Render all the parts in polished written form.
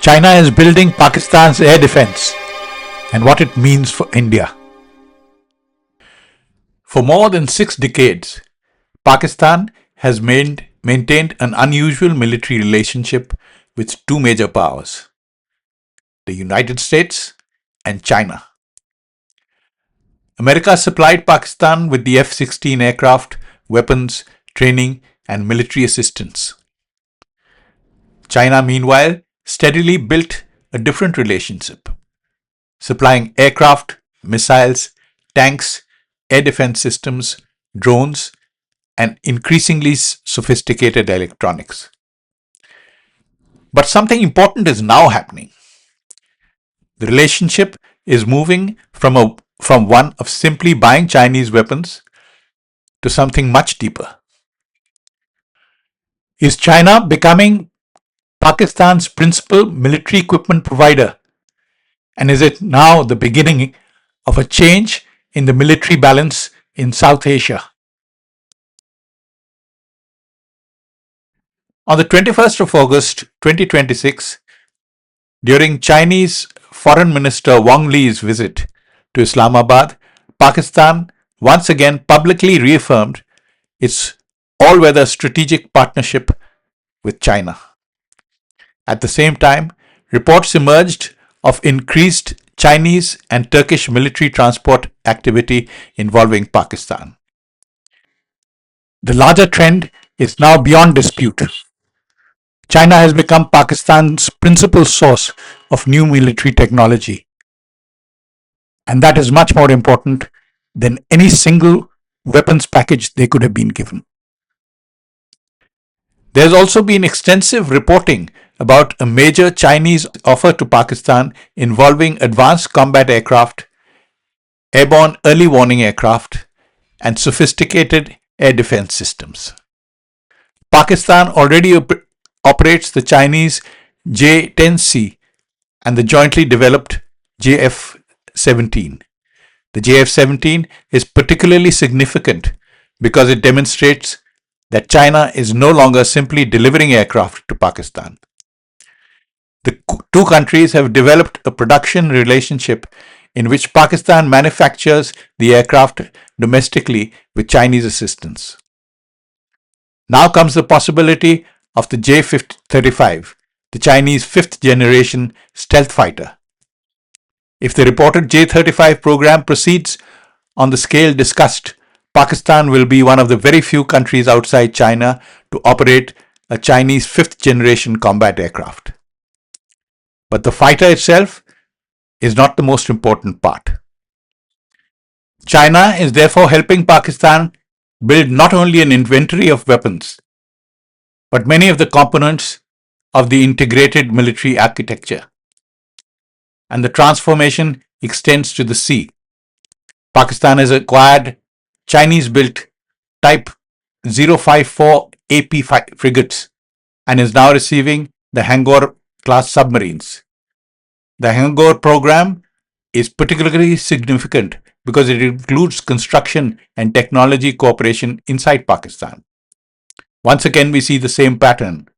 China is building Pakistan's air defense and what it means for India. For more than 6 decades, Pakistan has maintained an unusual military relationship with two major powers, the United States and China. America supplied Pakistan with the F-16 aircraft, weapons, training, and military assistance. China, meanwhile, steadily built a different relationship, supplying aircraft, missiles, tanks, air defense systems, drones, and increasingly sophisticated electronics. But something important is now happening. The relationship is moving from one of simply buying Chinese weapons to something much deeper. Is China becoming Pakistan's principal military equipment provider? And is it now the beginning of a change in the military balance in South Asia? On the 21st of August 2026, during Chinese Foreign Minister Wang Li's visit to Islamabad, Pakistan once again publicly reaffirmed its all-weather strategic partnership with China. At the same time, reports emerged of increased Chinese and Turkish military transport activity involving Pakistan. The larger trend is now beyond dispute. China has become Pakistan's principal source of new military technology. And that is much more important than any single weapons package they could have been given. There's also been extensive reporting about a major Chinese offer to Pakistan involving advanced combat aircraft, airborne early warning aircraft, and sophisticated air defense systems. Pakistan already operates the Chinese J-10C and the jointly developed JF-17. The JF-17 is particularly significant because it demonstrates that China is no longer simply delivering aircraft to Pakistan. The two countries have developed a production relationship in which Pakistan manufactures the aircraft domestically with Chinese assistance. Now comes the possibility of the J-35, the Chinese fifth-generation stealth fighter. If the reported J-35 program proceeds on the scale discussed, Pakistan will be one of the very few countries outside China to operate a Chinese fifth-generation combat aircraft. But the fighter itself is not the most important part. China is therefore helping Pakistan build not only an inventory of weapons, but many of the components of the integrated military architecture. And the transformation extends to the sea. Pakistan has acquired Chinese-built Type 054 AP frigates and is now receiving the Hangor-class submarines. The Hangor program is particularly significant because it includes construction and technology cooperation inside Pakistan. Once again, we see the same pattern: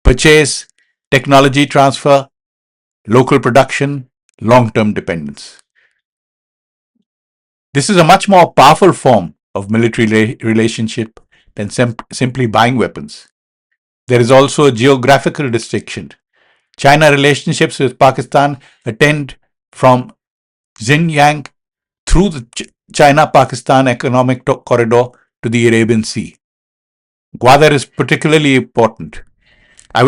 purchase, technology transfer, local production, long-term dependence. This is a much more powerful form of military relationship than simply buying weapons. There is also a geographical distinction. China relationships with Pakistan extend from Xinjiang through the China-Pakistan Economic Corridor to the Arabian Sea. Gwadar is particularly important. I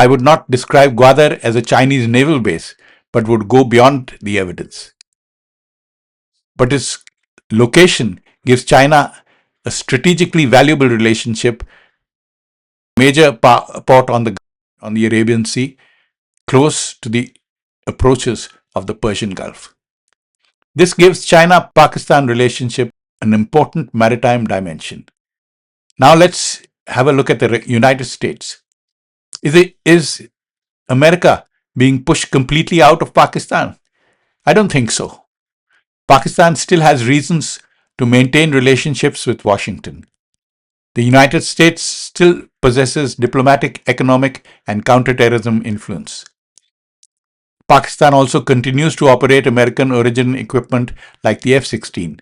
would not describe Gwadar as a Chinese naval base, but would go beyond the evidence. But its location gives China a strategically valuable relationship, major port on the Arabian Sea, close to the approaches of the Persian Gulf. This gives China-Pakistan relationship an important maritime dimension. Now let's have a look at the United States. Is America being pushed completely out of Pakistan? I don't think so. Pakistan still has reasons to maintain relationships with Washington. The United States still possesses diplomatic, economic, and counterterrorism influence. Pakistan also continues to operate American origin equipment like the F 16.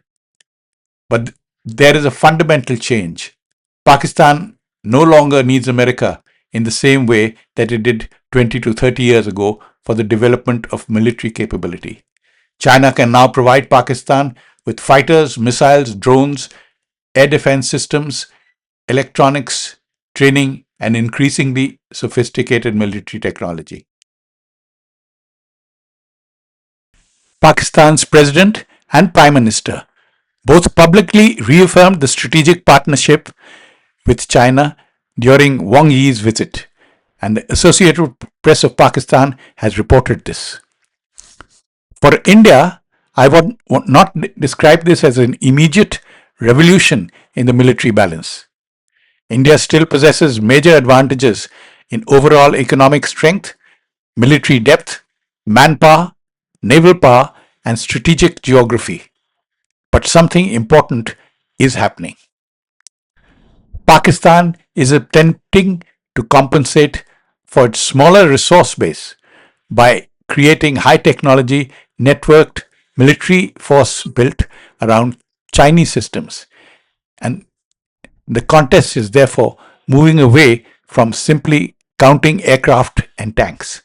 But there is a fundamental change. Pakistan no longer needs America in the same way that it did 20 to 30 years ago for the development of military capability. China can now provide Pakistan with fighters, missiles, drones, air defense systems, electronics, training, and increasingly sophisticated military technology. Pakistan's president and prime minister both publicly reaffirmed the strategic partnership with China during Wang Yi's visit, and the Associated Press of Pakistan has reported this. For India, I would not describe this as an immediate revolution in the military balance. India still possesses major advantages in overall economic strength, military depth, manpower, naval power, and strategic geography. But something important is happening. Pakistan is attempting to compensate for its smaller resource base by creating high technology, networked military force built around Chinese systems. And the contest is therefore moving away from simply counting aircraft and tanks.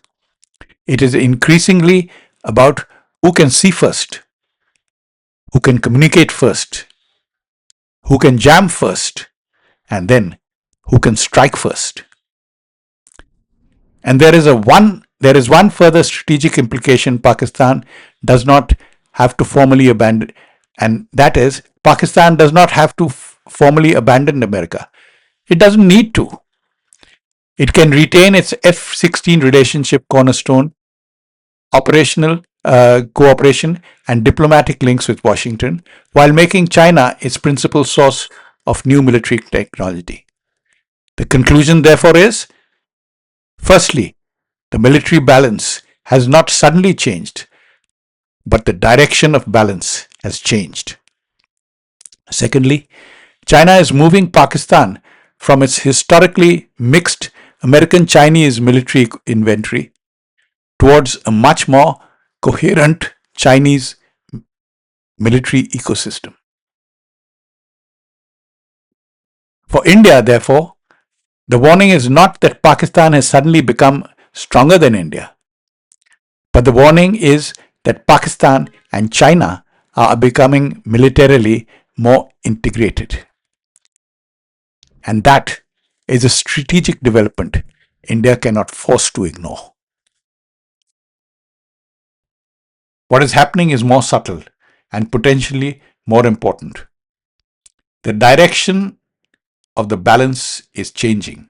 It is increasingly about who can see first, who can communicate first, who can jam first, and then who can strike first. And there is one further strategic implication Pakistan does not have to formally abandon, and that is Pakistan does not have to formally abandon America. It doesn't need to. It can retain its F 16 relationship cornerstone, operational cooperation, and diplomatic links with Washington, while making China its principal source of new military technology. The conclusion, therefore, is firstly, the military balance has not suddenly changed, but the direction of balance has changed. Secondly, China is moving Pakistan from its historically mixed American Chinese military inventory towards a much more coherent Chinese military ecosystem. For India, therefore, the warning is not that Pakistan has suddenly become stronger than India, but the warning is that Pakistan and China are becoming militarily more integrated. And that is a strategic development India cannot force to ignore. What is happening is more subtle and potentially more important. The direction of the balance is changing.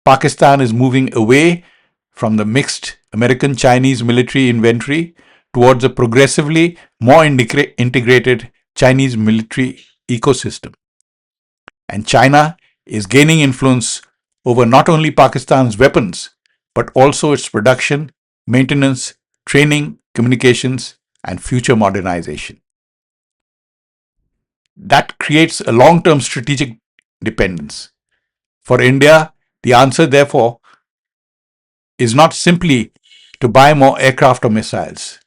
Pakistan is moving away from the mixed American Chinese military inventory towards a progressively more integrated Chinese military ecosystem. And China is gaining influence over not only Pakistan's weapons, but also its production, maintenance, training, communications, and future modernization. That creates a long term strategic dependence. For India, the answer, therefore, is not simply to buy more aircraft or missiles.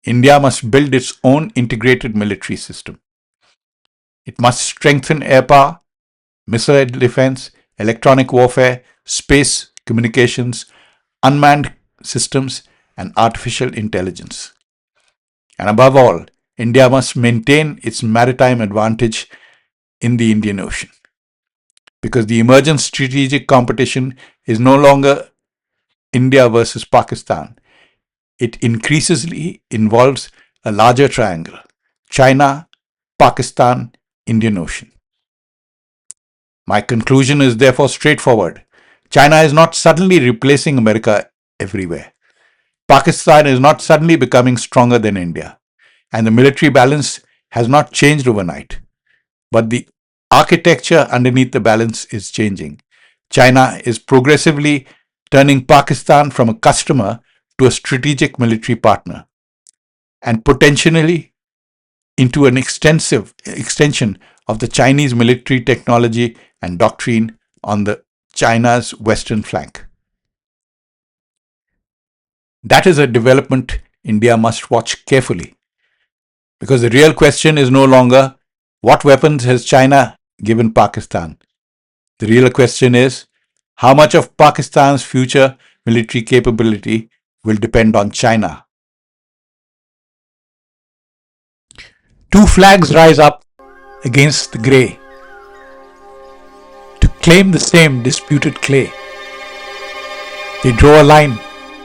India must build its own integrated military system. It must strengthen air power, missile defense, electronic warfare, space communications, unmanned systems, and artificial intelligence. And above all, India must maintain its maritime advantage in the Indian Ocean. Because the emergent strategic competition is no longer India versus Pakistan. It increasingly involves a larger triangle: China, Pakistan, Indian Ocean. My conclusion is therefore straightforward. China is not suddenly replacing America everywhere. Pakistan is not suddenly becoming stronger than India. And the military balance has not changed overnight. But the architecture underneath the balance is changing. China is progressively turning Pakistan from a customer to a strategic military partner, and potentially into an extension of the Chinese military technology and doctrine on the China's western flank. That is a development India must watch carefully. Because the real question is no longer what weapons has China given Pakistan. The real question is how much of Pakistan's future military capability will depend on China. Two flags rise up against the grey to claim the same disputed clay. They draw a line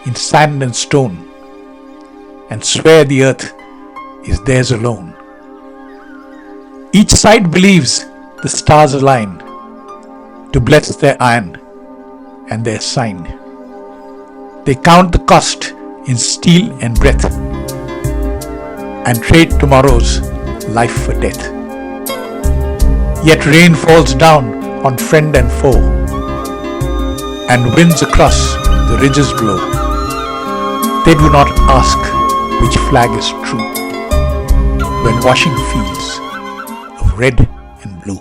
in sand and stone and swear the earth is theirs alone. Each side believes the stars align to bless their iron and their sign. They count the cost in steel and breath and trade tomorrow's life for death. Yet rain falls down on friend and foe, and winds across the ridges blow. They do not ask which flag is true when washing fields of red and blue.